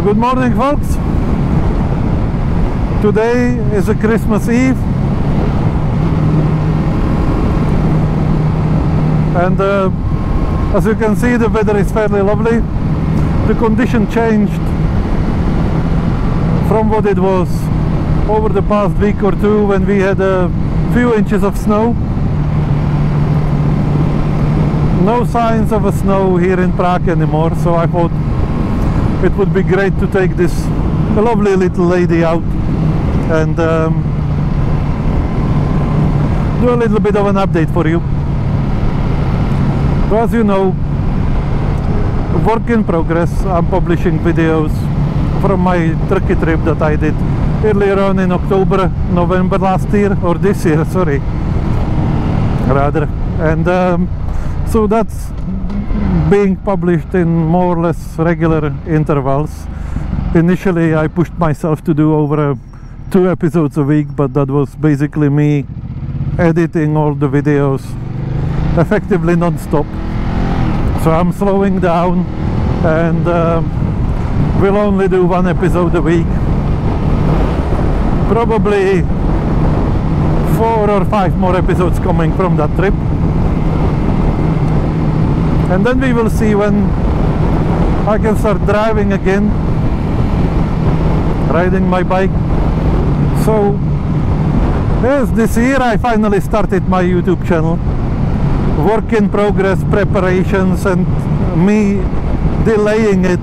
Good morning, folks. Today is a Christmas Eve, and as you can see, the weather is fairly lovely. The condition changed from what it was over the past week or two when we had a few inches of snow. No signs of a snow here in Prague anymore, so I thought it would be great to take this lovely little lady out and do a little bit of an update for you. So as you know, work in progress. I'm publishing videos from my Turkey trip that I did earlier on in October, November last year, or this year, sorry, rather. And so that's being published in more or less regular intervals. Initially I pushed myself to do over 2 episodes a week, but that was basically me editing all the videos effectively non-stop. So I'm slowing down and will only do 1 episode a week. Probably 4 or 5 more episodes coming from that trip. And then we will see when I can start driving again, riding my bike. So yes, this year I finally started my YouTube channel. Work in progress, preparations, and me delaying it,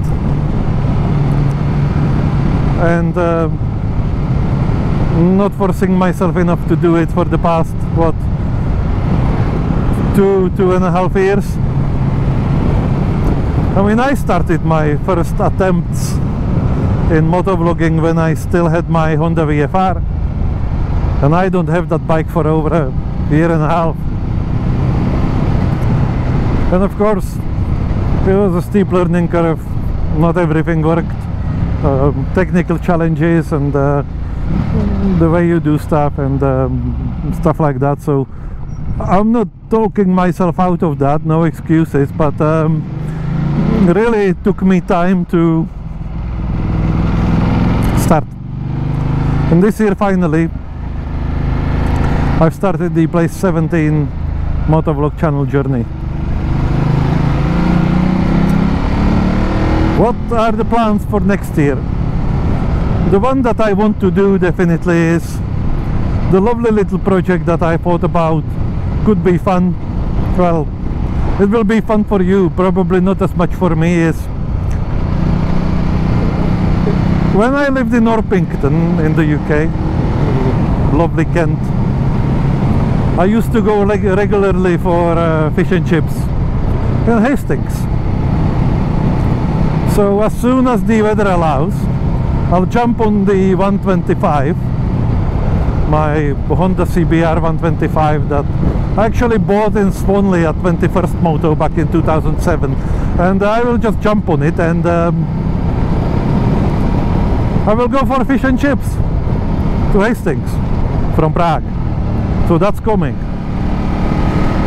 and not forcing myself enough to do it for the past, what, 2.5 years. I mean, I started my first attempts in motovlogging when I still had my Honda VFR, and I don't have that bike for over a year and a half. And of course, it was a steep learning curve. Not everything worked. Technical challenges and the way you do stuff and stuff like that. So I'm not talking myself out of that, no excuses, but really it took me time to start. And this year finally I've started the Place 17 motovlog channel journey. What are the plans for next year? The one that I want to do definitely is the lovely little project that I thought about. Could be fun. Well, it will be fun for you, probably not as much for me. Is when I lived in Orpington in the UK, lovely Kent, I used to go regularly for fish and chips in Hastings. So as soon as the weather allows, I'll jump on the 125, my Honda CBR 125 that I actually bought in Swanley at 21st Moto back in 2007, and I will just jump on it and I will go for fish and chips to Hastings from Prague. So that's coming.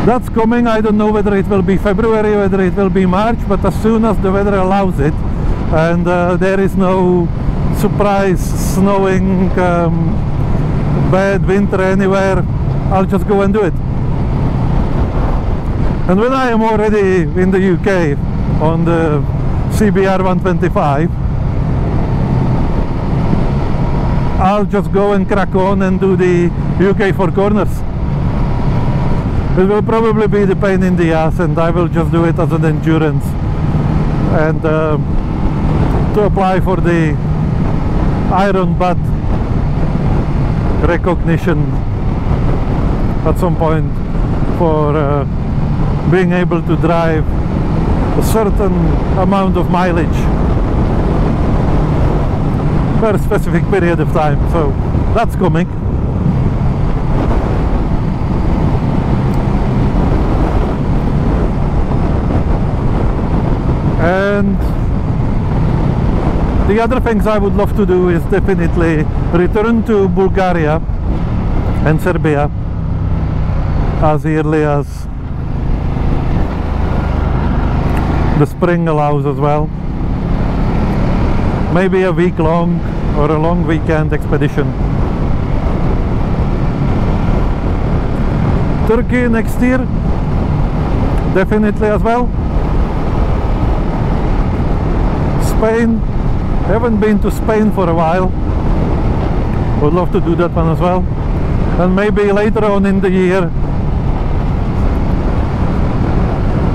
That's coming. I don't know whether it will be February, whether it will be March, but as soon as the weather allows it and there is no surprise snowing, bad winter anywhere, I'll just go and do it. And when I am already in the UK on the CBR 125, I'll just go and crack on and do the UK 4 corners. It will probably be the pain in the ass, and I will just do it as an endurance and to apply for the Iron Butt recognition at some point for being able to drive a certain amount of mileage for a specific period of time. So that's coming. And the other things I would love to do is definitely return to Bulgaria and Serbia as early as the spring allows as well. maybe a week long or a long weekend expedition. Turkey next year, definitely as well. Spain, haven't been to Spain for a while, would love to do that one as well. And maybe later on in the year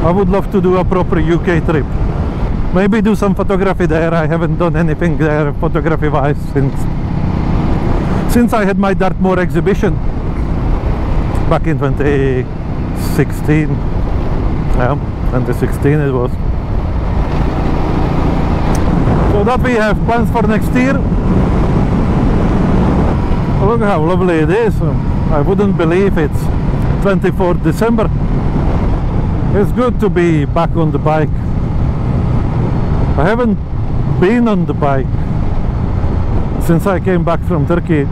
I would love to do a proper UK trip. Maybe do some photography there. I haven't done anything there photography wise since I had my Dartmoor exhibition back in 2016. Yeah, 2016 it was. So that we have plans for next year. Look how lovely it is. I wouldn't believe it's 24th December. It's good to be back on the bike. I haven't been on the bike since I came back from Turkey.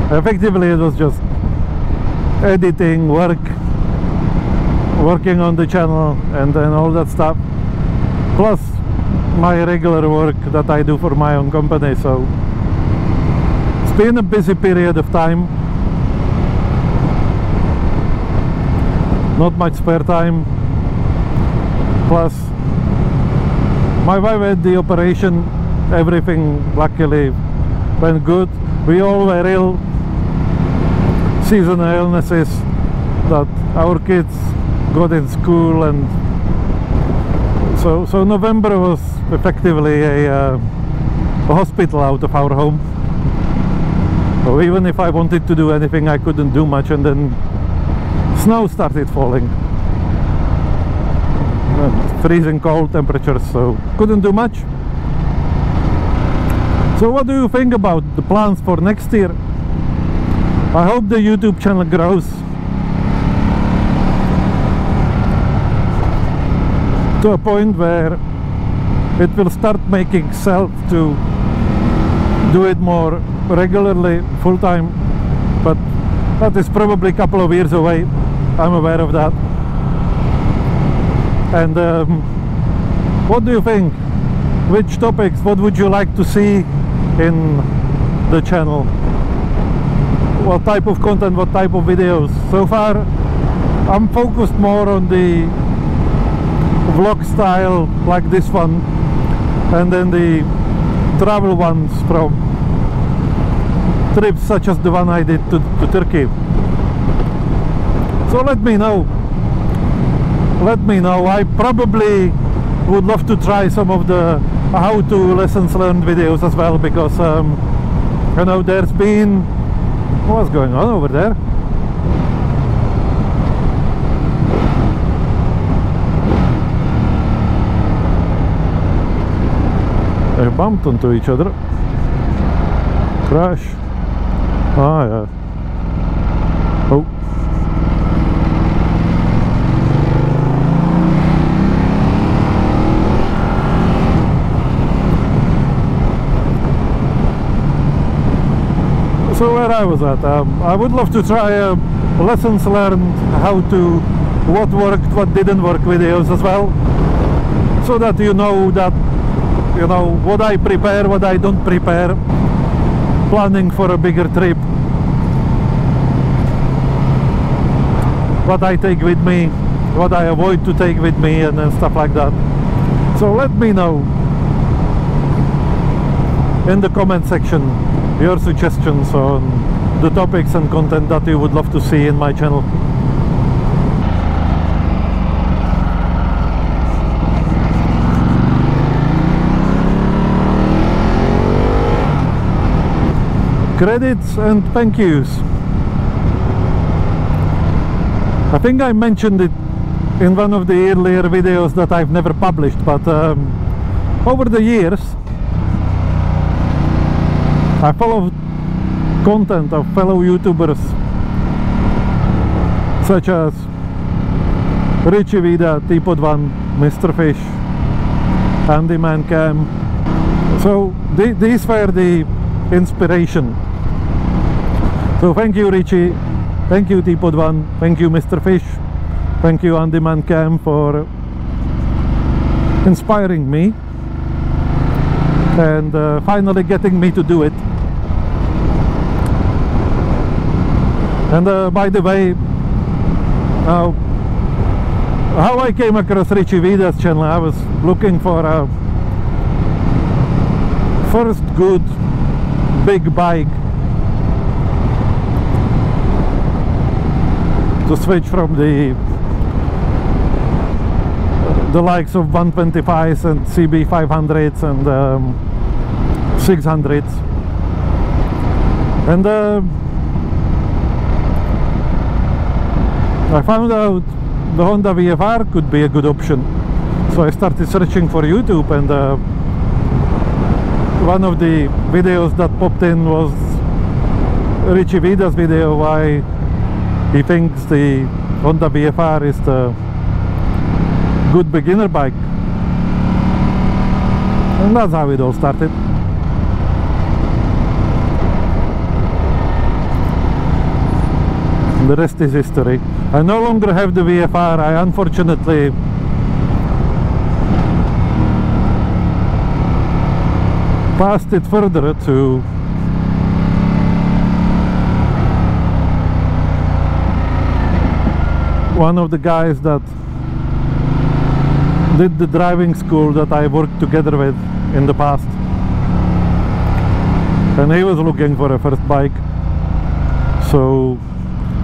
Effectively it was just editing, working on the channel and then all that stuff, plus my regular work that I do for my own company. So it's been a busy period of time, not much spare time, plus my wife had the operation. Everything luckily went good. We all were ill, seasonal illnesses that our kids got in school, and so November was effectively a hospital out of our home. So even if I wanted to do anything, I couldn't do much, and then snow started falling. Freezing cold temperatures, so couldn't do much. So what do you think about the plans for next year? I hope the YouTube channel grows to a point where it will start making sense to do it more regularly, full time, but that is probably a couple of years away. I'm aware of that. And what do you think? Which topics, what would you like to see in the channel? What type of content, what type of videos? So far I'm focused more on the vlog style like this one, and then the travel ones from trips such as the one I did to Turkey. So let me know. I probably would love to try some of the how-to lessons learned videos as well, because you know, there's been, what's going on over there? They bumped into each other. Crash. Ah, yeah. Oh. So where I was at, I would love to try lessons learned, how to, what worked, what didn't work videos as well, so that you know what I prepare, what I don't prepare, planning for a bigger trip, what I take with me, what I avoid to take with me, and stuff like that. So let me know in the comment section your suggestions on the topics and content that you would love to see in my channel. Credits and thank yous. I think I mentioned it in one of the earlier videos that I've never published, but over the years I followed content of fellow YouTubers such as Richie Vida, Teapot1, Mr. Fish, Andy Mancam. So these were the inspiration. So thank you Richie, thank you Teapot1, thank you Mr. Fish, thank you Andy Mancam for inspiring me and finally getting me to do it. And by the way, how I came across Richie Vida's channel, I was looking for a first good big bike to switch from the likes of 125s and CB 500s and 600s, and I found out the Honda VFR could be a good option. So I started searching for YouTube, and one of the videos that popped in was Richie Vida's video why he thinks the Honda VFR is the good beginner bike, and that's how it all started. The rest is history. I no longer have the VFR. I unfortunately passed it further to one of the guys that did the driving school that I worked together with in the past, and he was looking for a first bike. So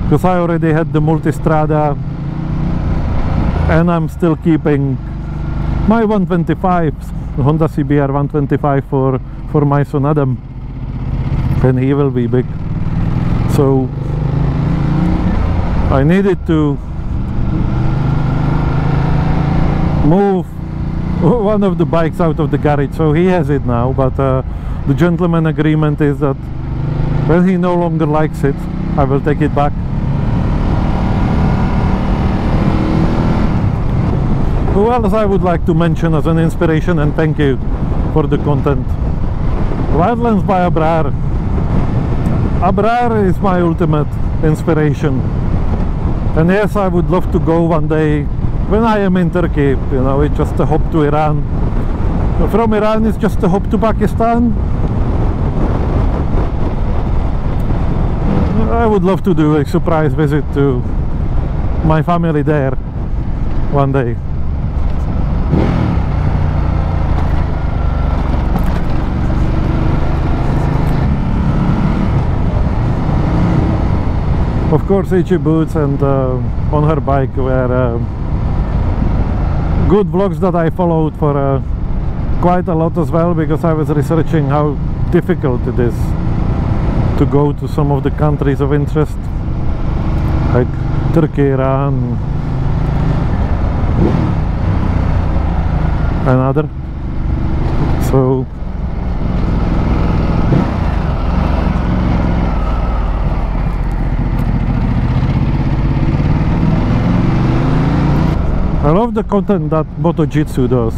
because I already had the Multistrada, and I'm still keeping my 125, Honda CBR 125 for my son Adam, and he will be big. So I needed to move one of the bikes out of the garage, so he has it now, but the gentleman agreement is that when he no longer likes it, I will take it back. Who else I would like to mention as an inspiration, and thank you for the content? Wildlands by Abrar. Abrar is my ultimate inspiration, and yes, I would love to go one day when I am in Turkey. You know, it's just a hop to Iran. From Iran it's just a hop to Pakistan. I would love to do a surprise visit to my family there one day. Of course, Itchy Boots and On Her Bike were good vlogs that I followed for quite a lot as well, because I was researching how difficult it is to go to some of the countries of interest, like Turkey, Iran, and other. So I love the content that MotoJitsu does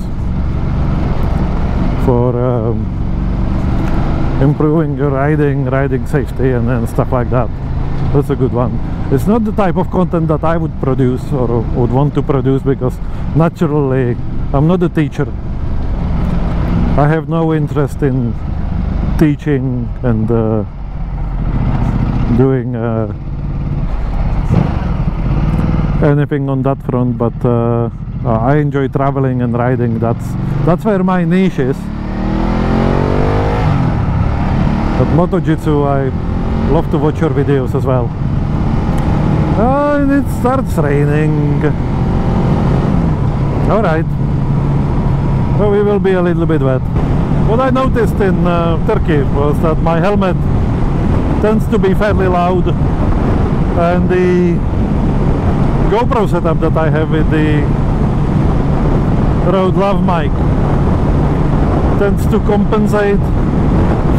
for improving your riding safety and stuff like that. That's a good one. It's not the type of content that I would produce or would want to produce, because naturally I'm not a teacher. I have no interest in teaching and doing anything on that front, but I enjoy traveling and riding. That's where my niche is. But MotoJitsu, I love to watch your videos as well. And it starts raining. Alright, so we will be a little bit wet. What I noticed in Turkey was that my helmet tends to be fairly loud, and the GoPro setup that I have with the Rode Lav mic tends to compensate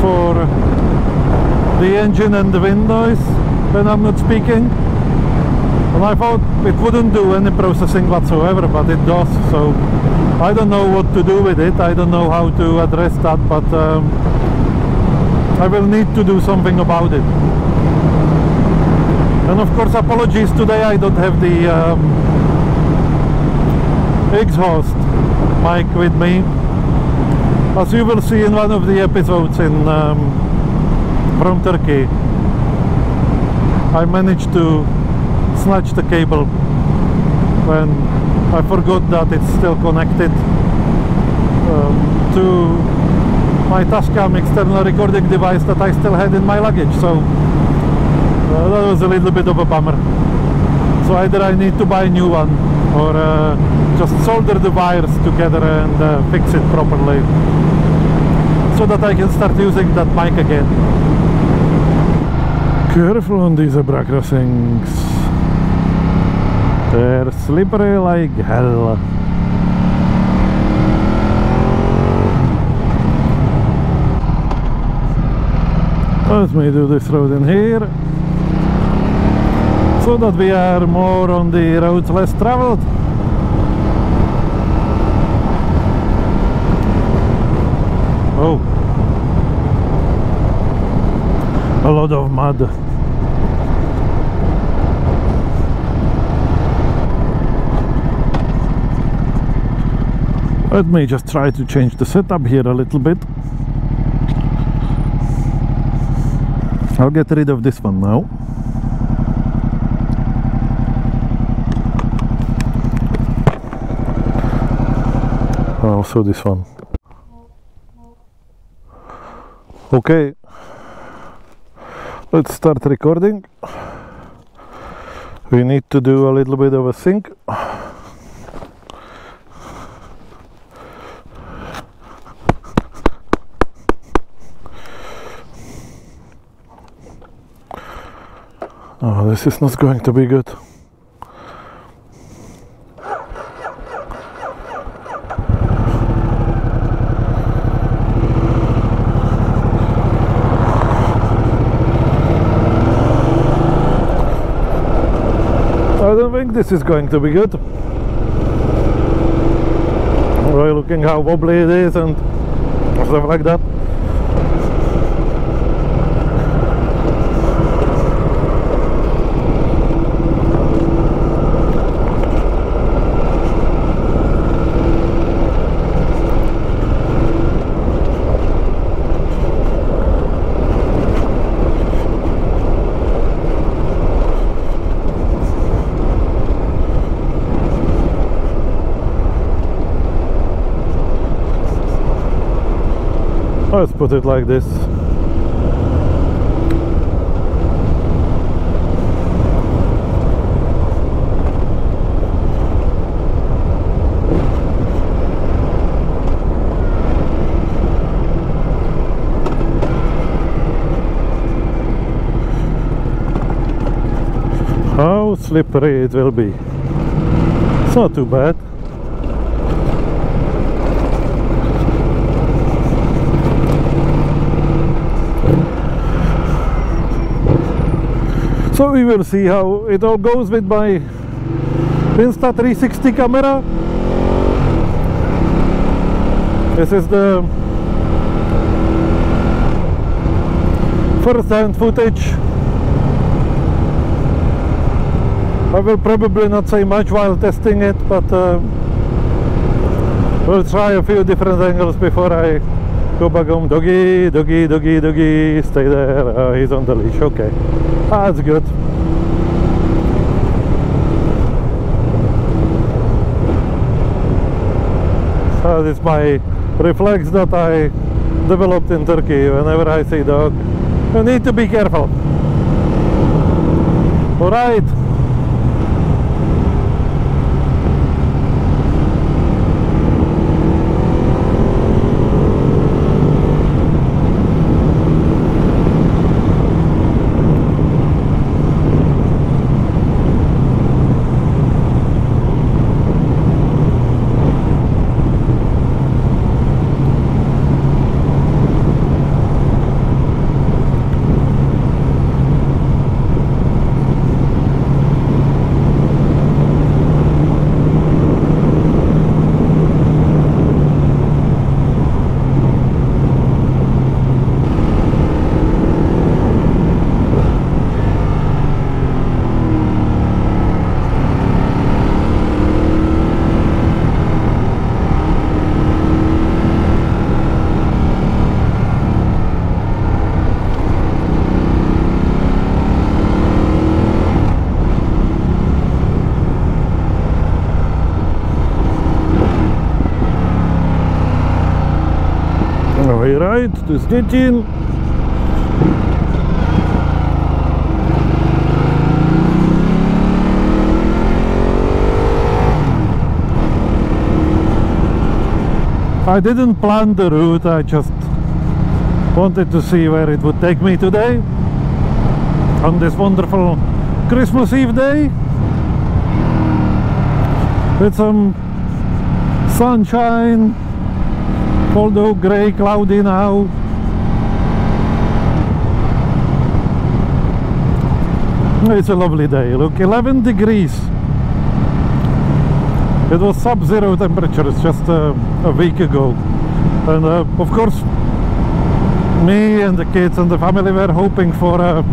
for the engine and the wind noise when I'm not speaking. And I thought it wouldn't do any processing whatsoever, but it does. So I don't know what to do with it. I don't know how to address that, but I will need to do something about it. And of course, apologies, today I don't have the exhaust mic with me. As you will see in one of the episodes from Turkey, I managed to snatch the cable when I forgot that it's still connected to my Tascam external recording device that I still had in my luggage, so that was a little bit of a bummer. So either I need to buy a new one or just solder the wires together and fix it properly so that I can start using that mic again. Careful on these zebra crossings, they're slippery like hell. Let me do this road in here so that we are more on the roads less traveled. Oh, a lot of mud. Let me just try to change the setup here a little bit. I'll get rid of this one now. Also this one. Okay, let's start recording. We need to do a little bit of a sync. Oh, this is not going to be good. I don't think this is going to be good. Right, looking how wobbly it is and stuff like that. Let's put it like this. How slippery it will be. It's not too bad. So we will see how it all goes with my Insta360 camera. This is the first-hand footage. I will probably not say much while testing it, but we'll try a few different angles before I go back home. Doggy, doggy, doggy, doggy, stay there. He's on the leash, okay. That's good. That is my reflex that I developed in Turkey. Whenever I see dog, you need to be careful. Alright. All right, to Stettin. I didn't plan the route, I just wanted to see where it would take me today on this wonderful Christmas Eve day with some sunshine, although grey, cloudy now. It's a lovely day. Look, 11 degrees. It was sub-zero temperatures just a week ago, and of course me and the kids and the family were hoping for a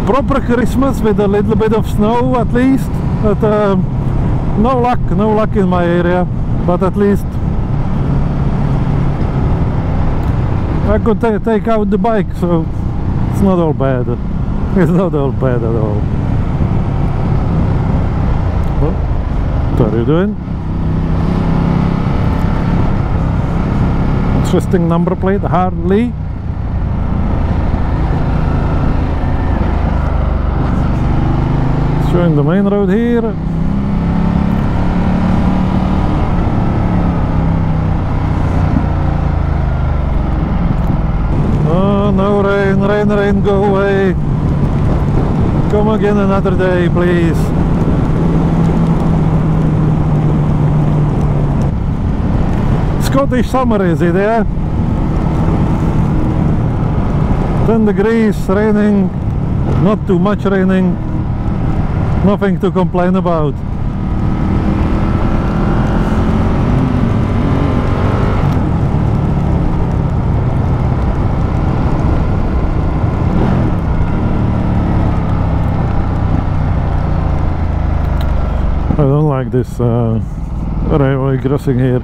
proper Christmas with a little bit of snow at least, but no luck in my area. But at least I could take out the bike, so it's not all bad. It's not all bad at all. What are you doing? Interesting number plate, Harley. Showing the main road here. Oh, no rain, rain, rain, go away. Come again another day, please. Scottish summer, is it, yeah? 10 degrees, raining, not too much raining, nothing to complain about. I don't like this railway crossing here.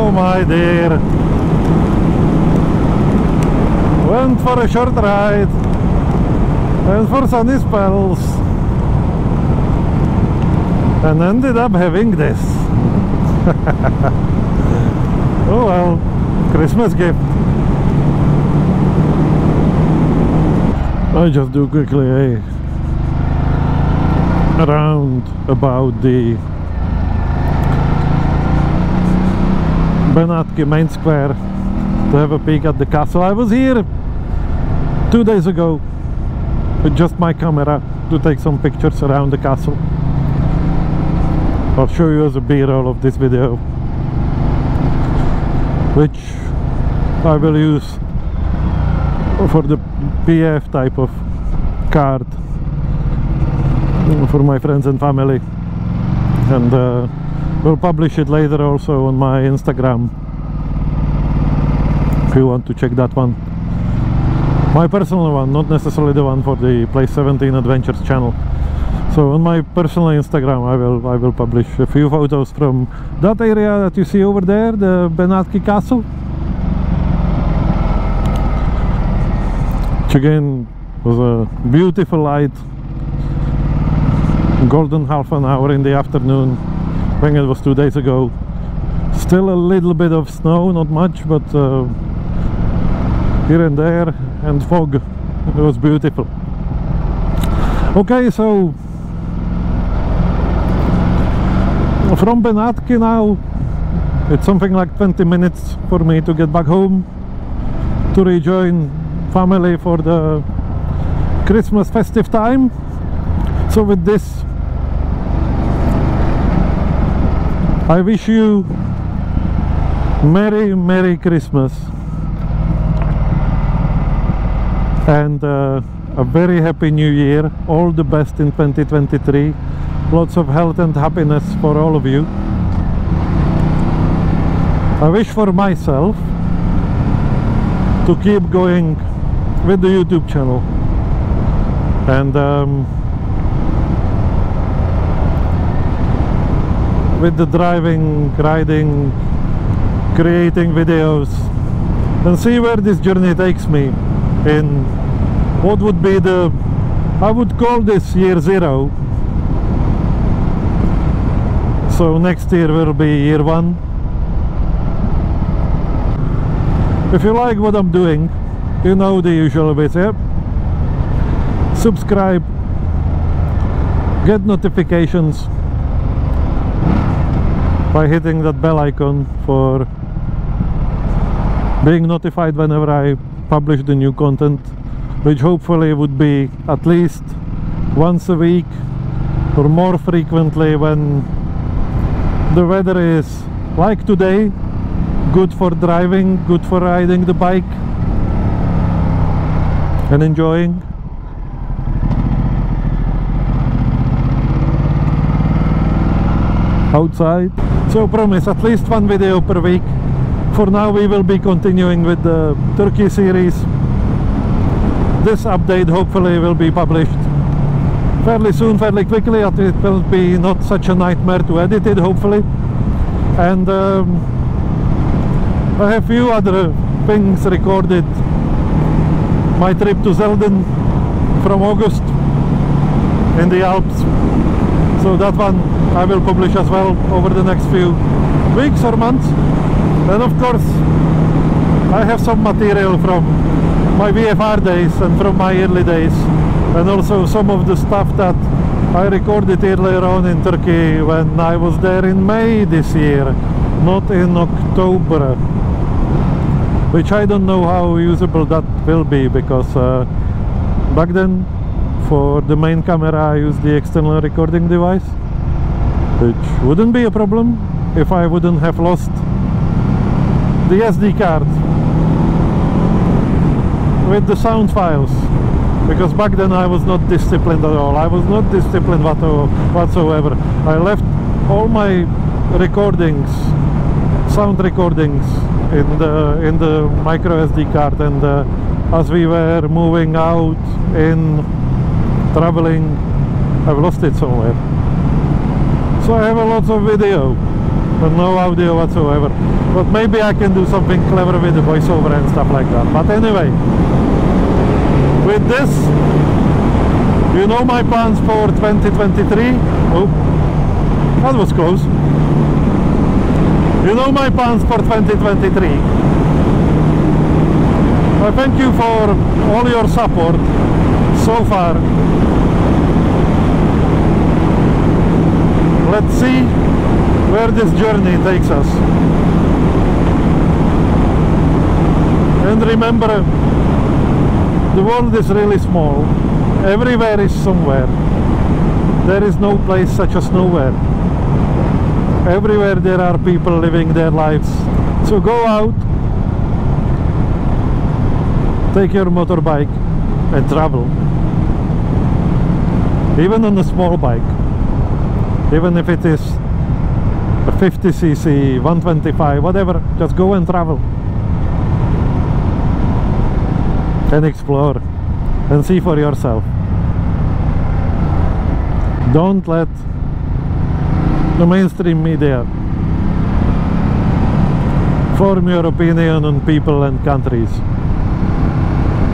My dear, went for a short ride, went for sunny spells, and ended up having this. Oh well, Christmas gift. I just do quickly a round about the Benátky main square to have a peek at the castle. I was here 2 days ago with just my camera to take some pictures around the castle. I'll show you as a B-roll of this video, which I will use for the PF type of card for my friends and family, and we'll publish it later also on my Instagram if you want to check that one. My personal one, not necessarily the one for the Place 17 Adventures channel. So on my personal Instagram I will publish a few photos from that area that you see over there, the Benátky Castle, which again was a beautiful light, golden half an hour in the afternoon. I think it was 2 days ago. Still a little bit of snow, not much, but here and there, and fog. It was beautiful. Okay, so from Benátky now, it's something like 20 minutes for me to get back home to rejoin family for the Christmas festive time. So with this, I wish you Merry Christmas and a very happy New Year. All the best in 2023. Lots of health and happiness for all of you. I wish for myself to keep going with the YouTube channel, and with the driving, riding, creating videos, and see where this journey takes me in what would be the, I would call this year 0. So next year will be year 1. If you like what I'm doing, you know the usual bits, yeah? Subscribe, get notifications by hitting that bell icon for being notified whenever I publish the new content, which hopefully would be at least once a week or more frequently when the weather is like today, good for driving, good for riding the bike and enjoying. Outside. So promise at least one video per week. For now we will be continuing with the Turkey series. This update hopefully will be published fairly soon, fairly quickly. It will be not such a nightmare to edit it, hopefully. And I have few other things recorded. My trip to Zelden from August in the Alps, so that one I will publish as well over the next few weeks or months. And of course I have some material from my VFR days and from my early days, and also some of the stuff that I recorded earlier on in Turkey when I was there in May this year, not in October, which I don't know how usable that will be, because back then for the main camera I used the external recording device, which wouldn't be a problem if I wouldn't have lost the SD card with the sound files, because back then I was not disciplined at all. I was not disciplined whatsoever. I left all my recordings, sound recordings, in the micro SD card, and as we were moving out in traveling, I've lost it somewhere. So I have a lot of video but no audio whatsoever, but maybe I can do something clever with the voiceover and stuff like that. But anyway, with this, you know my plans for 2023. Oh, that was close. You know my plans for 2023. I thank you for all your support so far. Let's see where this journey takes us. And remember, the world is really small. Everywhere is somewhere. There is no place such as nowhere. Everywhere there are people living their lives. So go out, take your motorbike and travel. Even on a small bike. Even if it is a 50cc, 125, whatever, just go and travel. And explore. And see for yourself. Don't let the mainstream media form your opinion on people and countries.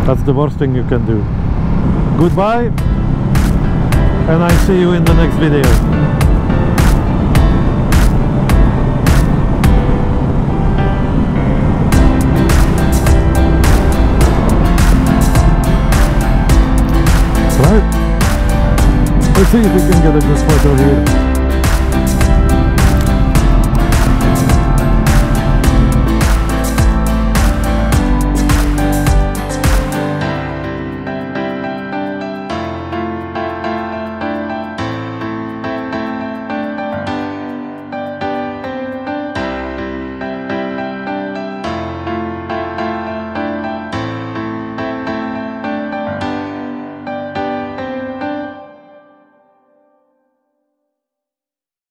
That's the worst thing you can do. Goodbye, and I see you in the next video. Right, let's see if we can get a good photo here.